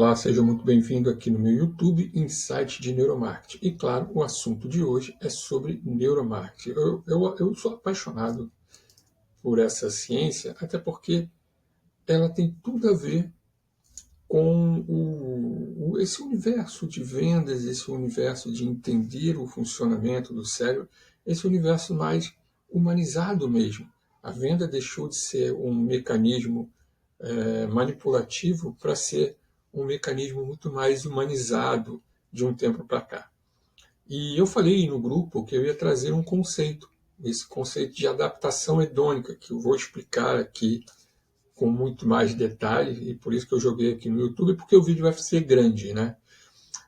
Olá, seja muito bem-vindo aqui no meu YouTube, Insight de Neuromarketing. E claro, o assunto de hoje é sobre neuromarketing. Eu sou apaixonado por essa ciência, até porque ela tem tudo a ver com esse universo de vendas, esse universo de entender o funcionamento do cérebro, esse universo mais humanizado mesmo. A venda deixou de ser um mecanismo manipulativo para ser um mecanismo muito mais humanizado de um tempo para cá. E eu falei no grupo que eu ia trazer um conceito, esse conceito de adaptação hedônica, que eu vou explicar aqui com muito mais detalhe, e por isso que eu joguei aqui no YouTube, porque o vídeo vai ser grande, né?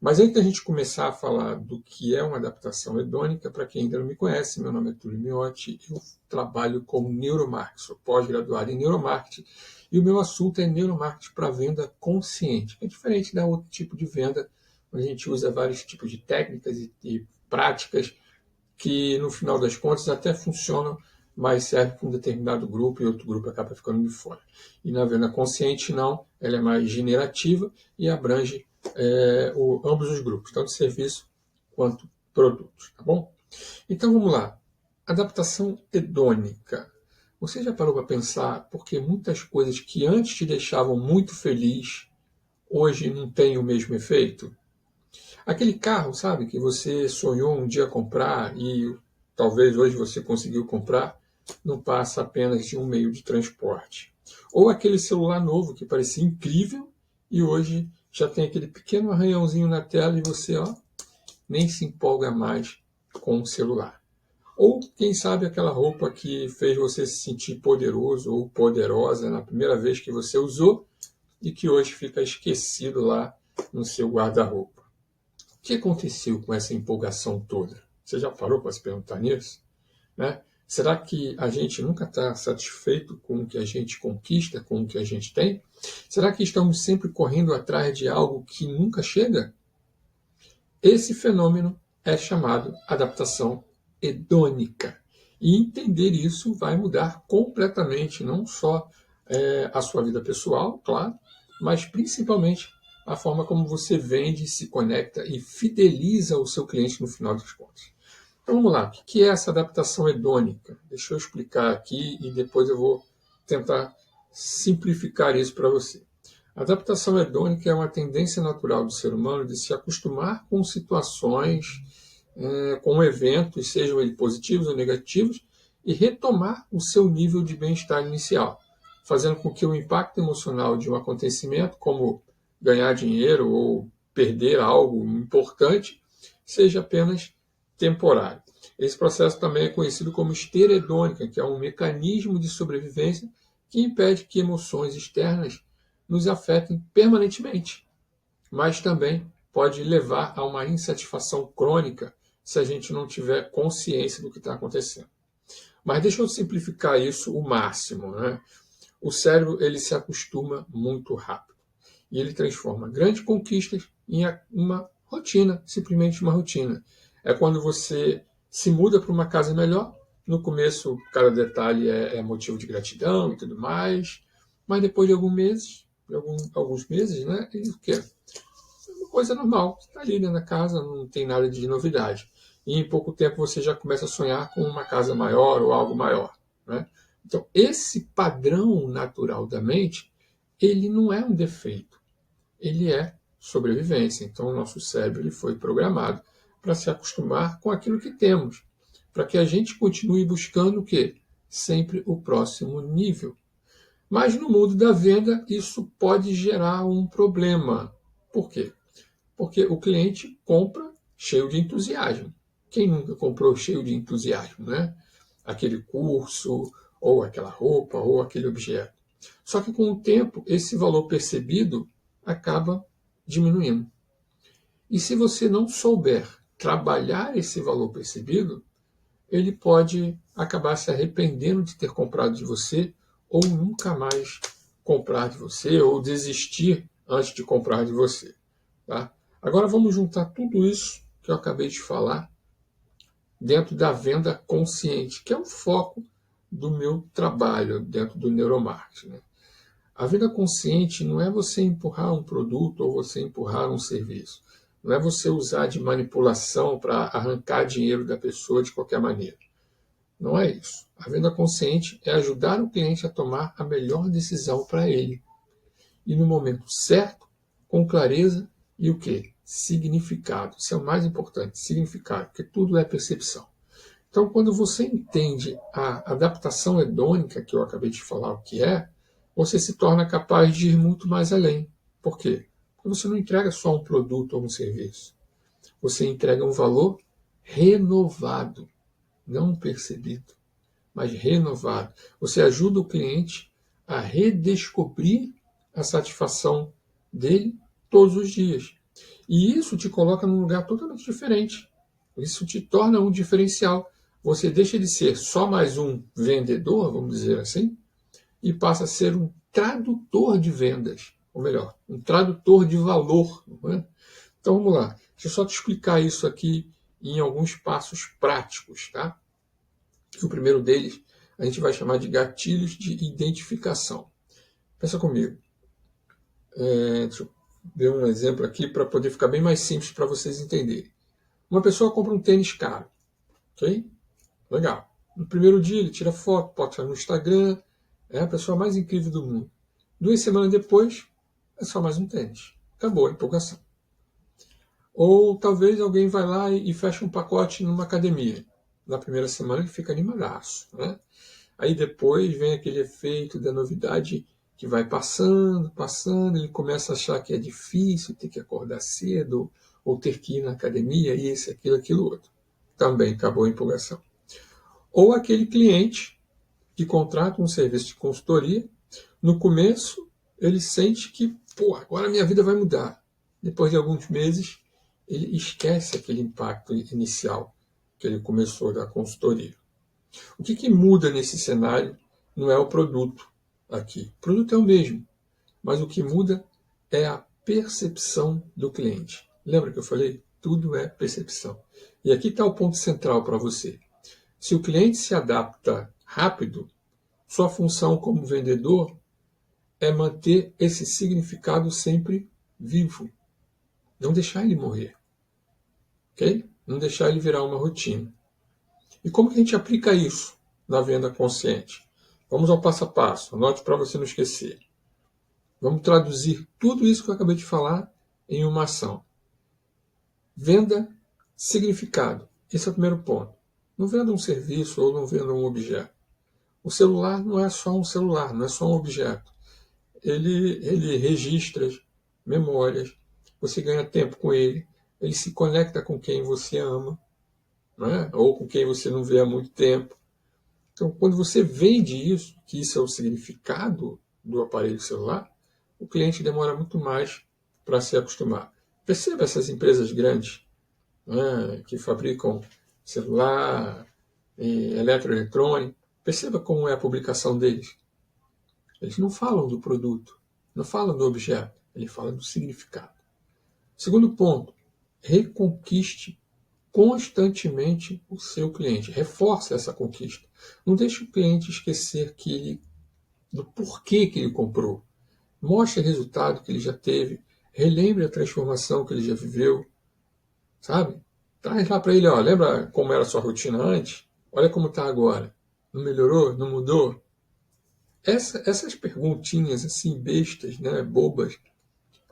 Mas antes da gente começar a falar do que é uma adaptação hedônica, para quem ainda não me conhece, meu nome é Túlio Miotti, eu trabalho como neuromarketing, sou pós-graduado em neuromarketing, e o meu assunto é neuromarketing para venda consciente, que é diferente da outro tipo de venda, onde a gente usa vários tipos de técnicas e práticas que, no final das contas, até funcionam, mas serve para um determinado grupo e outro grupo acaba ficando de fora. E na venda consciente, não, ela é mais generativa e abrange ambos os grupos, tanto serviço quanto produtos, tá bom? Então vamos lá. Adaptação hedônica. Você já parou para pensar porque muitas coisas que antes te deixavam muito feliz, hoje não têm o mesmo efeito? Aquele carro, sabe, que você sonhou um dia comprar e talvez hoje você conseguiu comprar, não passa apenas de um meio de transporte. Ou aquele celular novo que parecia incrível e hoje já tem aquele pequeno arranhãozinho na tela e você nem se empolga mais com o celular. Ou, quem sabe, aquela roupa que fez você se sentir poderoso ou poderosa na primeira vez que você usou e que hoje fica esquecido lá no seu guarda-roupa. O que aconteceu com essa empolgação toda? Você já parou para se perguntar nisso? Né? Será que a gente nunca está satisfeito com o que a gente conquista, com o que a gente tem? Será que estamos sempre correndo atrás de algo que nunca chega? Esse fenômeno é chamado adaptação hedônica. E entender isso vai mudar completamente, não só a sua vida pessoal, claro, mas principalmente a forma como você vende, se conecta e fideliza o seu cliente no final das contas. Então vamos lá, o que é essa adaptação hedônica? Deixa eu explicar aqui e depois eu vou tentar simplificar isso para você. A adaptação hedônica é uma tendência natural do ser humano de se acostumar com situações, com eventos, sejam eles positivos ou negativos, e retomar o seu nível de bem-estar inicial, fazendo com que o impacto emocional de um acontecimento, como ganhar dinheiro ou perder algo importante, seja apenas temporário. Esse processo também é conhecido como esteira hedônica, que é um mecanismo de sobrevivência que impede que emoções externas nos afetem permanentemente, mas também pode levar a uma insatisfação crônica se a gente não tiver consciência do que está acontecendo. Mas deixa eu simplificar isso o máximo, né? O cérebro ele se acostuma muito rápido e ele transforma grandes conquistas em uma rotina, simplesmente uma rotina. É quando você se muda para uma casa melhor. No começo, cada detalhe é motivo de gratidão e tudo mais, mas depois de alguns meses, né? O que é uma coisa normal. Você está ali dentro da casa, não tem nada de novidade. E em pouco tempo você já começa a sonhar com uma casa maior ou algo maior, né? Então, esse padrão natural da mente, ele não é um defeito, ele é sobrevivência. Então, o nosso cérebro ele foi programado para se acostumar com aquilo que temos, para que a gente continue buscando o quê? Sempre o próximo nível. Mas no mundo da venda, isso pode gerar um problema. Por quê? Porque o cliente compra cheio de entusiasmo. Quem nunca comprou cheio de entusiasmo, né? Aquele curso, ou aquela roupa, ou aquele objeto. Só que com o tempo, esse valor percebido acaba diminuindo. E se você não souber trabalhar esse valor percebido, ele pode acabar se arrependendo de ter comprado de você, ou nunca mais comprar de você, ou desistir antes de comprar de você. Tá? Agora vamos juntar tudo isso que eu acabei de falar dentro da venda consciente, que é o foco do meu trabalho dentro do neuromarketing. Né? A venda consciente não é você empurrar um produto ou você empurrar um serviço. Não é você usar de manipulação para arrancar dinheiro da pessoa de qualquer maneira. Não é isso. A venda consciente é ajudar o cliente a tomar a melhor decisão para ele. E no momento certo, com clareza e o quê? Significado. Isso é o mais importante, significado, porque tudo é percepção. Então, quando você entende a adaptação hedônica, que eu acabei de falar o que é, você se torna capaz de ir muito mais além. Por quê? Porque você não entrega só um produto ou um serviço. Você entrega um valor renovado, não percebido, mas renovado. Você ajuda o cliente a redescobrir a satisfação dele todos os dias. E isso te coloca num lugar totalmente diferente. Isso te torna um diferencial. Você deixa de ser só mais um vendedor, vamos dizer assim, e passa a ser um tradutor de vendas. Ou melhor, um tradutor de valor. Não é? Então vamos lá. Deixa eu só te explicar isso aqui em alguns passos práticos. Tá? O primeiro deles a gente vai chamar de gatilhos de identificação. Pensa comigo. Deixa eu ver um exemplo aqui para poder ficar bem mais simples para vocês entenderem. Uma pessoa compra um tênis caro. Ok? Legal. No primeiro dia ele tira foto, posta no Instagram, é a pessoa mais incrível do mundo. 2 semanas depois, é só mais um tênis. Acabou a empolgação. Ou talvez alguém vai lá e fecha um pacote numa academia. Na primeira semana ele fica animadaço. Né? Aí depois vem aquele efeito da novidade que vai passando, ele começa a achar que é difícil, ter que acordar cedo, ou ter que ir na academia, isso, aquilo, outro. Também acabou a empolgação. Ou aquele cliente que contrata um serviço de consultoria, no começo ele sente que, agora minha vida vai mudar. Depois de alguns meses, ele esquece aquele impacto inicial que ele começou da consultoria. O que muda nesse cenário não é o produto aqui. O produto é o mesmo, mas o que muda é a percepção do cliente. Lembra que eu falei? Tudo é percepção. E aqui está o ponto central para você. Se o cliente se adapta rápido, sua função como vendedor é manter esse significado sempre vivo. Não deixar ele morrer. Ok? Não deixar ele virar uma rotina. E como que a gente aplica isso na venda consciente? Vamos ao passo a passo. Anote para você não esquecer. Vamos traduzir tudo isso que eu acabei de falar em uma ação. Venda significado. Esse é o primeiro ponto. Não venda um serviço ou não venda um objeto. O celular não é só um celular, não é só um objeto. Ele registra memórias, você ganha tempo com ele se conecta com quem você ama, né? Ou com quem você não vê há muito tempo. Então, quando você vende isso, que isso é o significado do aparelho celular, o cliente demora muito mais para se acostumar. Perceba essas empresas grandes, né, que fabricam celular, eletroeletrônico, perceba como é a publicação deles. Eles não falam do produto, não falam do objeto, eles falam do significado. Segundo ponto, reconquiste constantemente o seu cliente. Reforce essa conquista. Não deixe o cliente esquecer do porquê que ele comprou. Mostre o resultado que ele já teve. Relembre a transformação que ele já viveu. Sabe? Traz lá para ele, lembra como era a sua rotina antes? Olha como está agora. Não melhorou? Não mudou? Essas perguntinhas assim, bestas, né, bobas,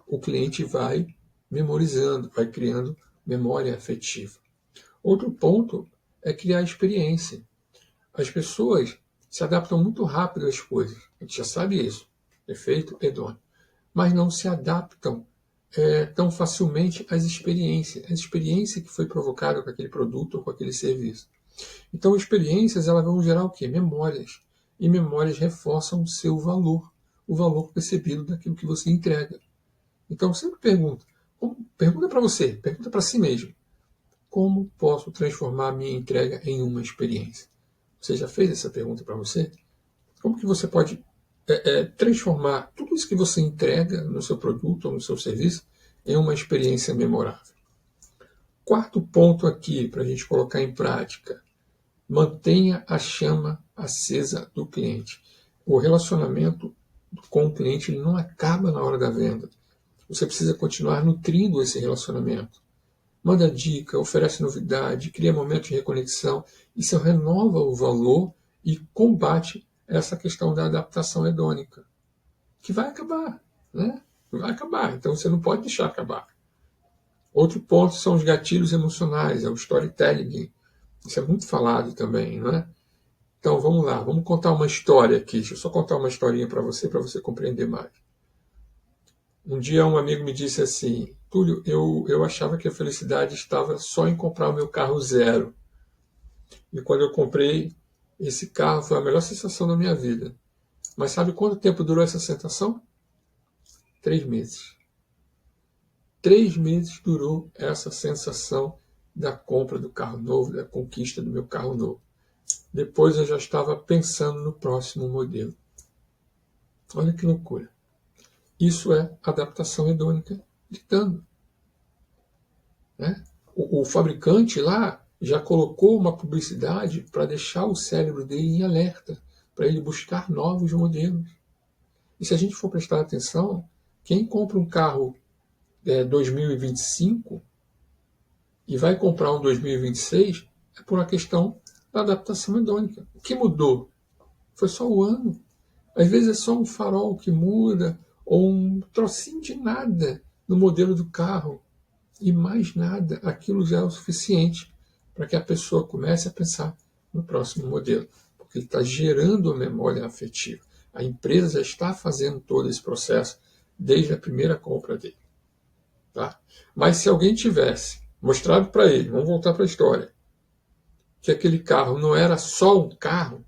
o cliente vai memorizando, vai criando memória afetiva. Outro ponto é criar experiência. As pessoas se adaptam muito rápido às coisas. A gente já sabe isso. Efeito hedônico. Mas não se adaptam tão facilmente às experiências. A experiência que foi provocada com aquele produto ou com aquele serviço. Então, experiências elas vão gerar o quê? Memórias. E memórias reforçam o seu valor. O valor percebido daquilo que você entrega. Então, sempre pergunta para você, pergunta para si mesmo. Como posso transformar a minha entrega em uma experiência? Você já fez essa pergunta para você? Como que você pode transformar tudo isso que você entrega no seu produto ou no seu serviço em uma experiência memorável? Quarto ponto aqui para a gente colocar em prática. Mantenha a chama acesa do cliente. O relacionamento com o cliente ele não acaba na hora da venda. Você precisa continuar nutrindo esse relacionamento. Manda dica, oferece novidade, cria momentos de reconexão. Isso renova o valor e combate essa questão da adaptação hedônica, que vai acabar, né? Vai acabar, então você não pode deixar acabar. Outro ponto são os gatilhos emocionais, é o storytelling. Isso é muito falado também, não é? Então vamos lá, vamos contar uma história aqui. Deixa eu só contar uma historinha para você compreender mais. Um dia um amigo me disse assim: Túlio, eu achava que a felicidade estava só em comprar o meu carro zero. E quando eu comprei esse carro foi a melhor sensação da minha vida. Mas sabe quanto tempo durou essa sensação? 3 meses. 3 meses durou essa sensação da compra do carro novo, da conquista do meu carro novo. Depois eu já estava pensando no próximo modelo. Olha que loucura. Isso é adaptação hedônica ditando. Né? O fabricante lá já colocou uma publicidade para deixar o cérebro dele em alerta, para ele buscar novos modelos. E se a gente for prestar atenção, quem compra um carro 2025 e vai comprar um 2026 é por uma questão da adaptação hedônica. O que mudou? Foi só o ano. Às vezes é só um farol que muda, ou um trocinho de nada no modelo do carro. E mais nada, aquilo já é o suficiente para que a pessoa comece a pensar no próximo modelo. Porque ele está gerando a memória afetiva. A empresa já está fazendo todo esse processo desde a primeira compra dele. Tá? Mas se alguém tivesse mostrado para ele, vamos voltar para a história, que aquele carro não era só um carro,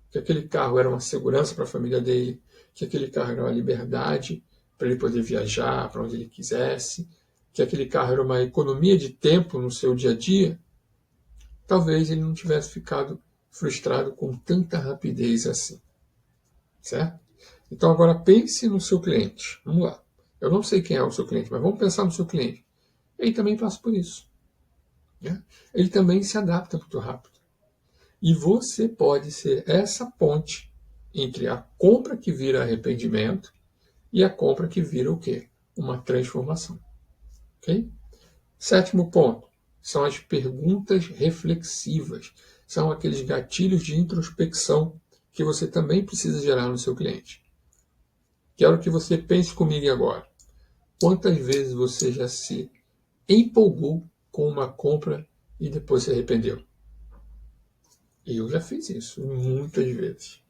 que aquele carro era uma segurança para a família dele, que aquele carro era uma liberdade para ele poder viajar para onde ele quisesse, que aquele carro era uma economia de tempo no seu dia a dia, talvez ele não tivesse ficado frustrado com tanta rapidez assim. Certo? Então agora pense no seu cliente. Vamos lá. Eu não sei quem é o seu cliente, mas vamos pensar no seu cliente. Ele também passa por isso. Né? Ele também se adapta muito rápido. E você pode ser essa ponte entre a compra que vira arrependimento e a compra que vira o quê? Uma transformação. Ok? 7º ponto são as perguntas reflexivas. São aqueles gatilhos de introspecção que você também precisa gerar no seu cliente. Quero que você pense comigo agora. Quantas vezes você já se empolgou com uma compra e depois se arrependeu? Eu já fiz isso muitas vezes.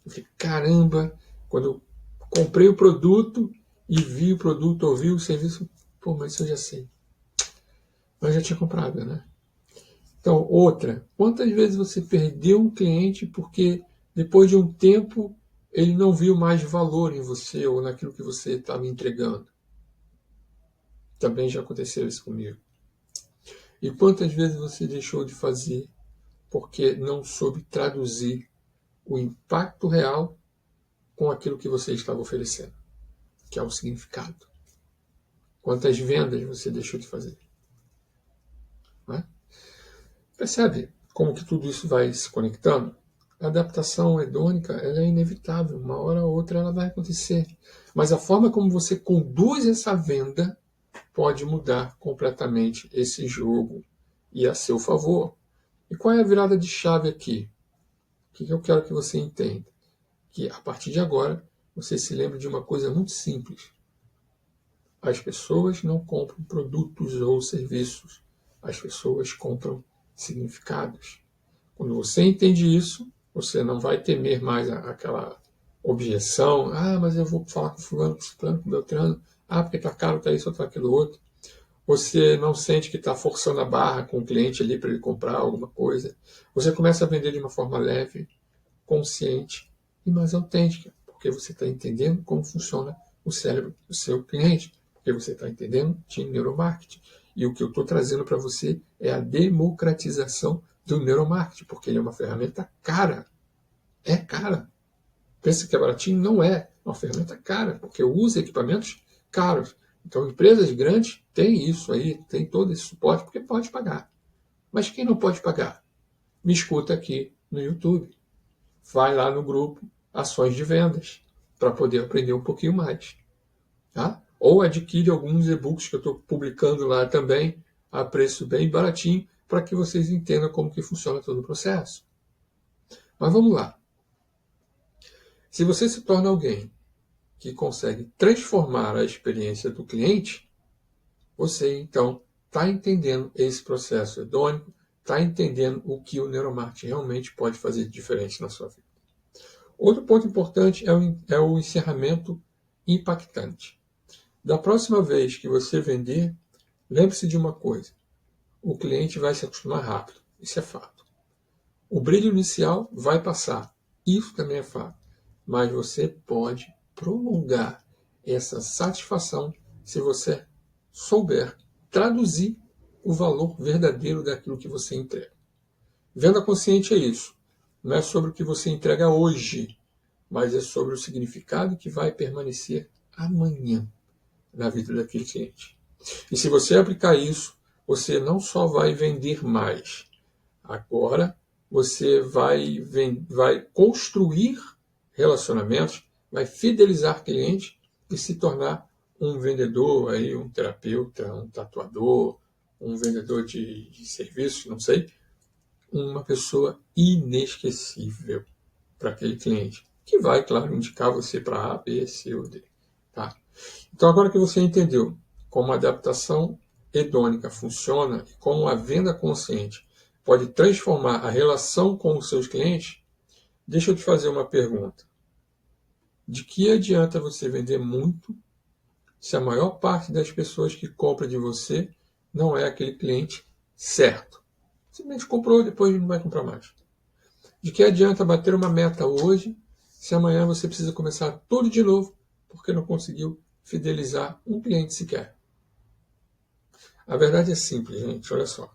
Eu falei, caramba, quando eu comprei o produto e vi o produto, ouvi o serviço, pô, mas isso eu já sei. Mas já tinha comprado, né? Então, outra, quantas vezes você perdeu um cliente porque depois de um tempo ele não viu mais valor em você ou naquilo que você estava entregando? Também já aconteceu isso comigo. E quantas vezes você deixou de fazer porque não soube traduzir o impacto real com aquilo que você estava oferecendo, que é o significado? Quantas vendas você deixou de fazer? Não é? Percebe como que tudo isso vai se conectando? A adaptação hedônica ela é inevitável, uma hora ou outra ela vai acontecer. Mas a forma como você conduz essa venda pode mudar completamente esse jogo e a seu favor. E qual é a virada de chave aqui? O que eu quero que você entenda? Que a partir de agora você se lembre de uma coisa muito simples. As pessoas não compram produtos ou serviços. As pessoas compram significados. Quando você entende isso, você não vai temer mais aquela objeção. Ah, mas eu vou falar com fulano, com ciclano, com Beltrano. Ah, porque está caro, está isso ou está aquilo outro. Você não sente que está forçando a barra com o cliente ali para ele comprar alguma coisa. Você começa a vender de uma forma leve, consciente e mais autêntica, porque você está entendendo como funciona o cérebro do seu cliente, porque você está entendendo de neuromarketing. E o que eu estou trazendo para você é a democratização do neuromarketing, porque ele é uma ferramenta cara. É cara. Pensa que é baratinho? Não é. É uma ferramenta cara, porque usa equipamentos caros. Então, empresas grandes têm isso aí, têm todo esse suporte, porque pode pagar. Mas quem não pode pagar? Me escuta aqui no YouTube. Vai lá no grupo ações de vendas para poder aprender um pouquinho mais. Tá? Ou adquire alguns e-books que eu estou publicando lá também, a preço bem baratinho, para que vocês entendam como que funciona todo o processo. Mas vamos lá. Se você se torna alguém que consegue transformar a experiência do cliente, você então está entendendo esse processo hedônico, está entendendo o que o neuromarketing realmente pode fazer de diferente na sua vida. Outro ponto importante é o encerramento impactante. Da próxima vez que você vender, lembre-se de uma coisa: o cliente vai se acostumar rápido, isso é fato. O brilho inicial vai passar, isso também é fato. Mas você pode prolongar essa satisfação se você souber traduzir o valor verdadeiro daquilo que você entrega. Venda consciente é isso. Não é sobre o que você entrega hoje, mas é sobre o significado que vai permanecer amanhã na vida daquele cliente. E se você aplicar isso, você não só vai vender mais, agora você vai construir relacionamentos, vai fidelizar clientes e se tornar um vendedor, aí, um terapeuta, um tatuador, um vendedor de serviços, não sei, uma pessoa inesquecível para aquele cliente, que vai, claro, indicar você para A, B, C ou D. Tá? Então, agora que você entendeu como a adaptação hedônica funciona e como a venda consciente pode transformar a relação com os seus clientes, deixa eu te fazer uma pergunta. De que adianta você vender muito se a maior parte das pessoas que compra de você não é aquele cliente certo? Simplesmente comprou, depois não vai comprar mais. De que adianta bater uma meta hoje se amanhã você precisa começar tudo de novo porque não conseguiu fidelizar um cliente sequer? A verdade é simples, gente, olha só.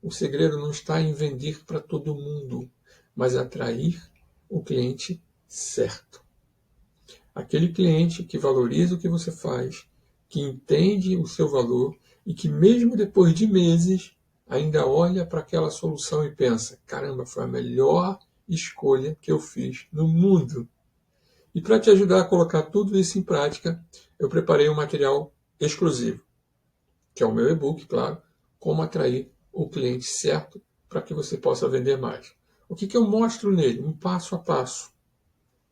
O segredo não está em vender para todo mundo, mas atrair o cliente certo. Aquele cliente que valoriza o que você faz, que entende o seu valor e que mesmo depois de meses ainda olha para aquela solução e pensa: caramba, foi a melhor escolha que eu fiz no mundo. E para te ajudar a colocar tudo isso em prática, eu preparei um material exclusivo, que é o meu e-book, claro, como atrair o cliente certo para que você possa vender mais. O que eu mostro nele? Um passo a passo.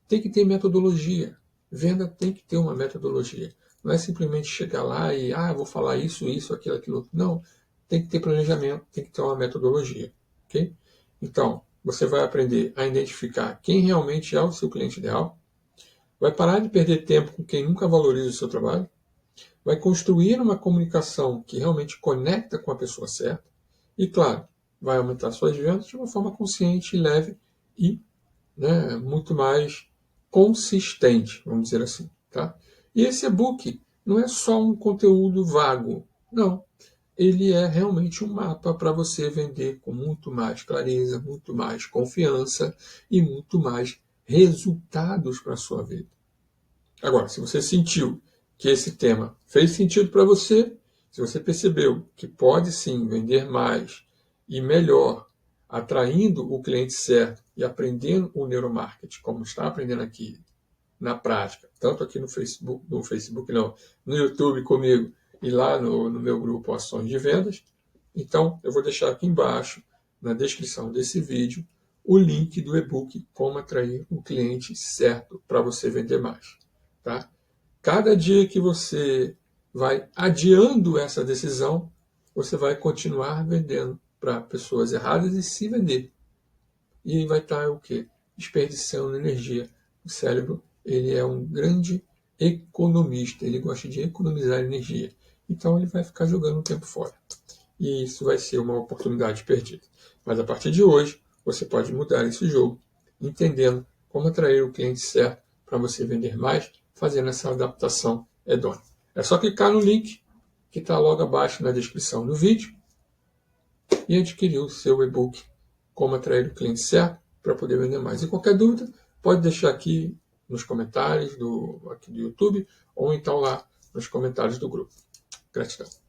Tem que ter metodologia. Venda tem que ter uma metodologia. Não é simplesmente chegar lá e, vou falar isso, aquilo, aquilo. Não. Tem que ter planejamento, tem que ter uma metodologia. Ok? Então, você vai aprender a identificar quem realmente é o seu cliente ideal, vai parar de perder tempo com quem nunca valoriza o seu trabalho, vai construir uma comunicação que realmente conecta com a pessoa certa e, claro, vai aumentar suas vendas de uma forma consciente, leve e muito mais consistente, vamos dizer assim. Tá? E esse e-book não é só um conteúdo vago, não. Ele é realmente um mapa para você vender com muito mais clareza, muito mais confiança e muito mais resultados para a sua vida. Agora, se você sentiu que esse tema fez sentido para você, se você percebeu que pode sim vender mais e melhor, atraindo o cliente certo e aprendendo o neuromarketing, como está aprendendo aqui na prática, tanto aqui no Facebook não, no YouTube comigo e lá no meu grupo Ações de Vendas, então eu vou deixar aqui embaixo, na descrição desse vídeo, o link do e-book Como Atrair o Cliente Certo para você vender mais. Tá? Cada dia que você vai adiando essa decisão, você vai continuar vendendo para pessoas erradas e se vender. E vai estar o quê? Desperdiçando energia. O cérebro, ele é um grande economista, ele gosta de economizar energia. Então ele vai ficar jogando o tempo fora. E isso vai ser uma oportunidade perdida. Mas a partir de hoje, você pode mudar esse jogo, entendendo como atrair o cliente certo para você vender mais, fazendo essa adaptação hedônica. É só clicar no link que está logo abaixo na descrição do vídeo e adquirir o seu e-book Como Atrair o Cliente Certo para poder vender mais. E qualquer dúvida, pode deixar aqui nos comentários aqui do YouTube ou então lá nos comentários do grupo. Gratidão.